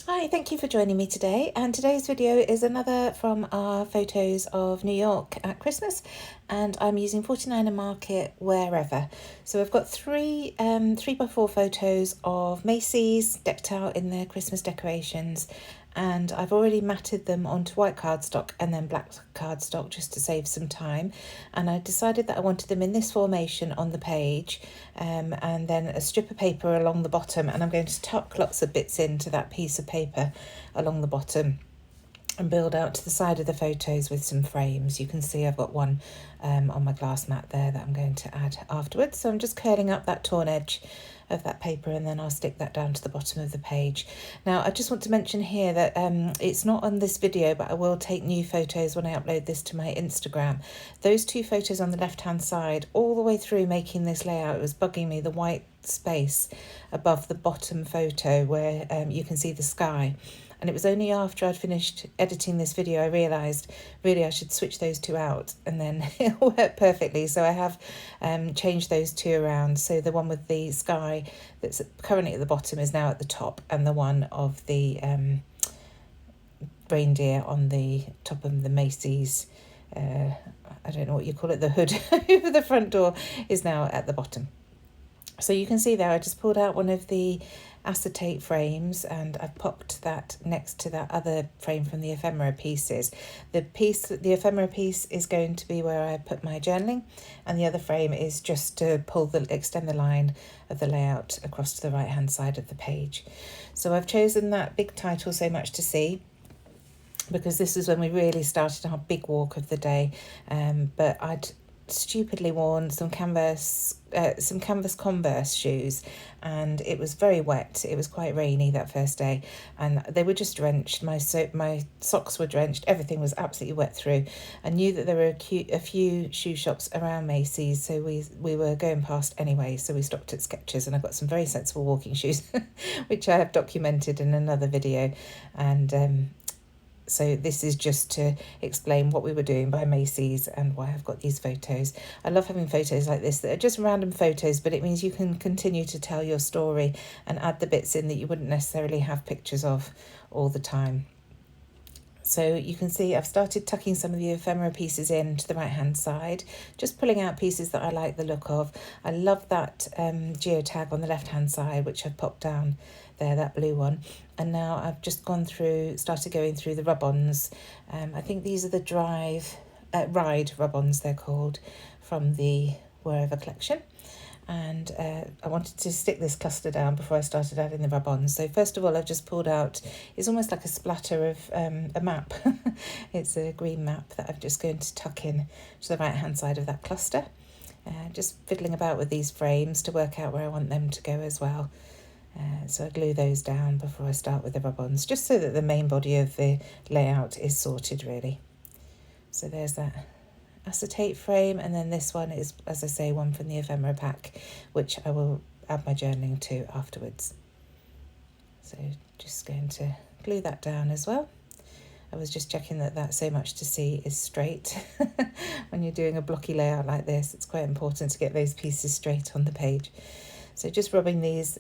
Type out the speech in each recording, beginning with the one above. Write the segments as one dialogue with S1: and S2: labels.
S1: Hi, thank you for joining me today. And today's video is another from our photos of New York at Christmas. And I'm using 49er Market wherever. So I've got three 3x4 photos of Macy's decked out in their Christmas decorations. And I've already matted them onto white cardstock and then black cardstock just to save some time. And I decided that I wanted them in this formation on the page, and then a strip of paper along the bottom, and I'm going to tuck lots of bits into that piece of paper along the bottom and build out to the side of the photos with some frames. You can see I've got one on my glass mat there that I'm going to add afterwards. So I'm just curling up that torn edge of that paper and then I'll stick that down to the bottom of the page. Now I just want to mention here that it's not on this video, but I will take new photos when I upload this to my Instagram. Those two photos on the left hand side, all the way through making this layout, it was bugging me, the white space above the bottom photo where you can see the sky. And it was only after I'd finished editing this video I realised really I should switch those two out, and then it'll work perfectly. So I have changed those two around. So the one with the sky that's currently at the bottom is now at the top, and the one of the reindeer on the top of the Macy's, I don't know what you call it, the hood over the front door, is now at the bottom. So you can see there I just pulled out one of the acetate frames and I've popped that next to that other frame from the ephemera pieces. The ephemera piece is going to be where I put my journaling, and the other frame is just to extend the line of the layout across to the right hand side of the page. So I've chosen that big title, So Much to See, because this is when we really started our big walk of the day, but I'd stupidly worn some canvas Converse shoes, and it was very wet. It was quite rainy that first day and they were just drenched. My socks were drenched, everything was absolutely wet through. I knew that there were a few shoe shops around Macy's, so we were going past anyway, so we stopped at Skechers, and I got some very sensible walking shoes which I have documented in another video. And so this is just to explain what we were doing by Macy's and why I've got these photos. I love having photos like this that are just random photos, but it means you can continue to tell your story and add the bits in that you wouldn't necessarily have pictures of all the time. So you can see I've started tucking some of the ephemera pieces in to the right hand side, just pulling out pieces that I like the look of. I love that geotag on the left hand side, which I've popped down there, that blue one. And now I've just started going through the rub-ons. I think these are the Ride rub-ons they're called, from the Wherever collection. And I wanted to stick this cluster down before I started adding the rub-ons. So first of all, I've just pulled out, it's almost like a splatter of a map. It's a green map that I'm just going to tuck in to the right hand side of that cluster. Just fiddling about with these frames to work out where I want them to go as well. So I glue those down before I start with the rub-ons, just so that the main body of the layout is sorted really. So there's that acetate frame, and then this one is, as I say, one from the ephemera pack, which I will add my journaling to afterwards. So just going to glue that down as well. I was just checking that So Much to See is straight. When you're doing a blocky layout like this, it's quite important to get those pieces straight on the page. So just rubbing these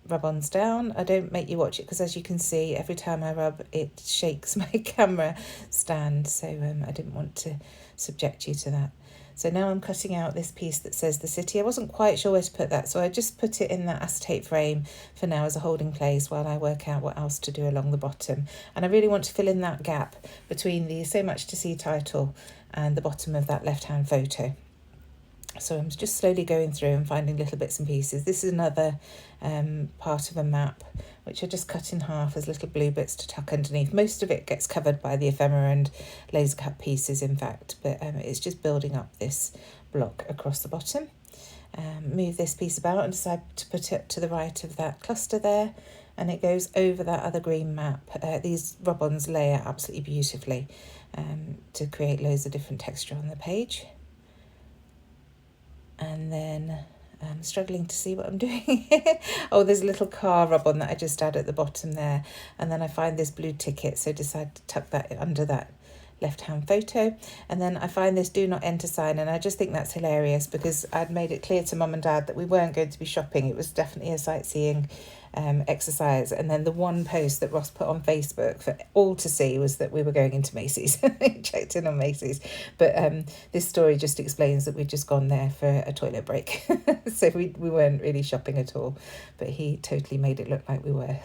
S1: rub-ons down. I don't make you watch it because, as you can see, every time I rub it shakes my camera stand, so I didn't want to subject you to that. So now I'm cutting out this piece that says the city. I wasn't quite sure where to put that, so I just put it in that acetate frame for now as a holding place while I work out what else to do along the bottom. And I really want to fill in that gap between the So Much to See title and the bottom of that left-hand photo. So I'm just slowly going through and finding little bits and pieces. This is another part of a map, which I just cut in half as little blue bits to tuck underneath. Most of it gets covered by the ephemera and laser cut pieces, in fact, but it's just building up this block across the bottom. Move this piece about and decide to put it to the right of that cluster there, and it goes over that other green map. These rub-ons layer absolutely beautifully to create loads of different texture on the page. And then I'm struggling to see what I'm doing here. Oh, there's a little car rub-on that I just add at the bottom there. And then I find this blue ticket, so decide to tuck that under that left-hand photo. And then I find this do not enter sign, and I just think that's hilarious because I'd made it clear to Mum and Dad that we weren't going to be shopping. It was definitely a sightseeing exercise. And then the one post that Ross put on Facebook for all to see was that we were going into Macy's. He checked in on Macy's. But this story just explains that we'd just gone there for a toilet break. So we weren't really shopping at all, but he totally made it look like we were.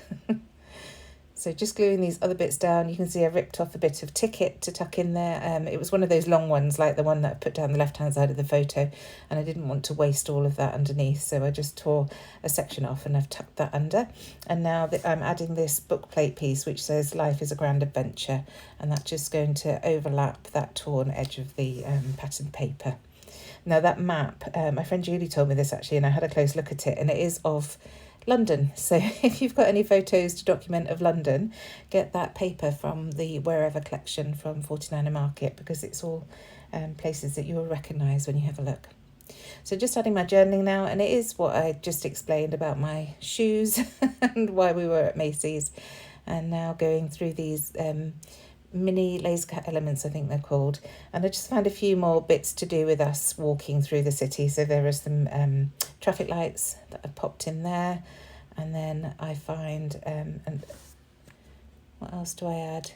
S1: So just gluing these other bits down, you can see I ripped off a bit of ticket to tuck in there. It was one of those long ones, like the one that I put down the left-hand side of the photo, and I didn't want to waste all of that underneath, so I just tore a section off and I've tucked that under. And now I'm adding this book plate piece, which says "Life is a Grand Adventure," and that's just going to overlap that torn edge of the patterned paper. Now that map, my friend Julie told me this actually, and I had a close look at it, and it is of London. So if you've got any photos to document of London, get that paper from the Wherever collection from 49er Market, because it's all places that you will recognise when you have a look. So just adding my journaling now, and it is what I just explained about my shoes and why we were at Macy's, and now going through these mini laser cut elements, I think they're called, and I just found a few more bits to do with us walking through the city. So there are some traffic lights that I've popped in there, and then I find and what else do I add?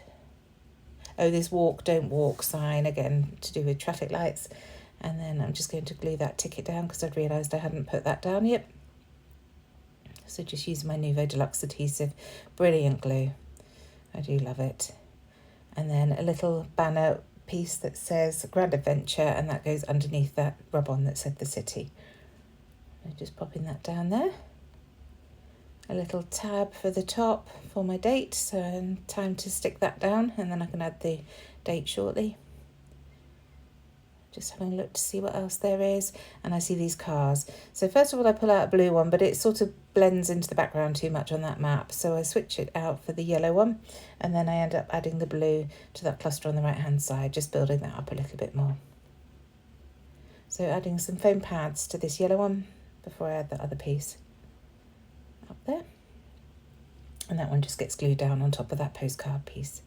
S1: Oh, this walk don't walk sign, again to do with traffic lights, and then I'm just going to glue that ticket down because I'd realised I hadn't put that down yet. So just using my Nouveau Deluxe adhesive, brilliant glue, I do love it. And then a little banner piece that says Grand Adventure, and that goes underneath that rub-on that said the city. I'm just popping that down there. A little tab for the top for my date, so time to stick that down, and then I can add the date shortly. Just having a look to see what else there is, and I see these cars. So first of all I pull out a blue one, but it sort of blends into the background too much on that map, so I switch it out for the yellow one, and then I end up adding the blue to that cluster on the right hand side, just building that up a little bit more. So adding some foam pads to this yellow one before I add the other piece up there, and that one just gets glued down on top of that postcard piece.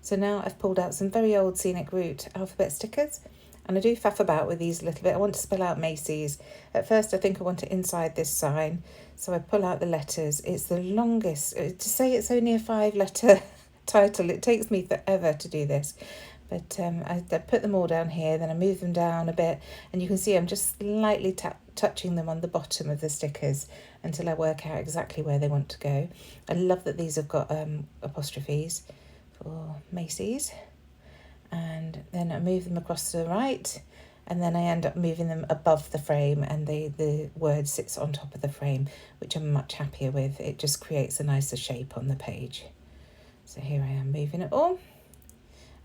S1: So now I've pulled out some very old Scenic Route alphabet stickers, and I do faff about with these a little bit. I want to spell out Macy's. At first I think I want it inside this sign, so I pull out the letters. It's the longest, to say it's only a 5-letter title, it takes me forever to do this. But I put them all down here, then I move them down a bit, and you can see I'm just slightly touching them on the bottom of the stickers until I work out exactly where they want to go. I love that these have got apostrophes for Macy's, and then I move them across to the right, and then I end up moving them above the frame, and the word sits on top of the frame, which I'm much happier with. It just creates a nicer shape on the page. So here I am moving it all.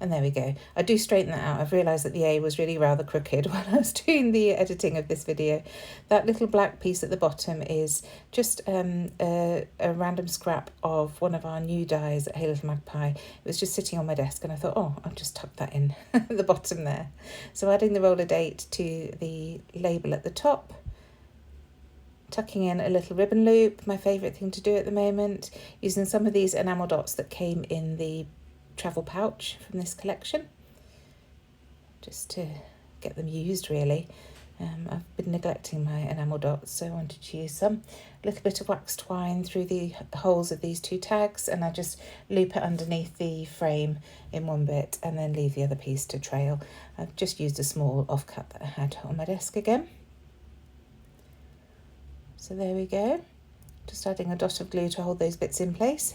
S1: And there we go. I do straighten that out. I've realised that the A was really rather crooked when I was doing the editing of this video. That little black piece at the bottom is just a random scrap of one of our new dies at Hey Little Magpie. It was just sitting on my desk, and I thought, oh, I'll just tuck that in at the bottom there. So adding the roller date to the label at the top, tucking in a little ribbon loop, my favourite thing to do at the moment, using some of these enamel dots that came in the travel pouch from this collection, just to get them used really. I've been neglecting my enamel dots, so I wanted to use some. A little bit of wax twine through the holes of these two tags, and I just loop it underneath the frame in one bit and then leave the other piece to trail. I've just used a small offcut that I had on my desk again. So there we go, just adding a dot of glue to hold those bits in place.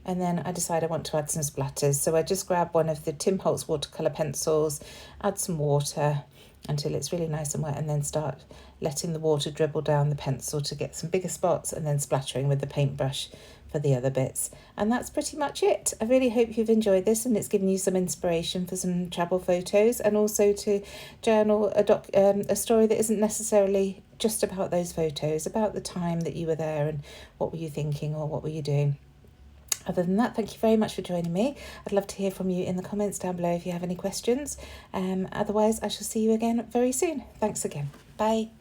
S1: And then I decide I want to add some splatters. So I just grab one of the Tim Holtz watercolour pencils, add some water until it's really nice and wet, and then start letting the water dribble down the pencil to get some bigger spots, and then splattering with the paintbrush for the other bits. And that's pretty much it. I really hope you've enjoyed this and it's given you some inspiration for some travel photos, and also to journal a story that isn't necessarily just about those photos, about the time that you were there and what were you thinking or what were you doing. Other than that, thank you very much for joining me. I'd love to hear from you in the comments down below if you have any questions. Otherwise, I shall see you again very soon. Thanks again. Bye.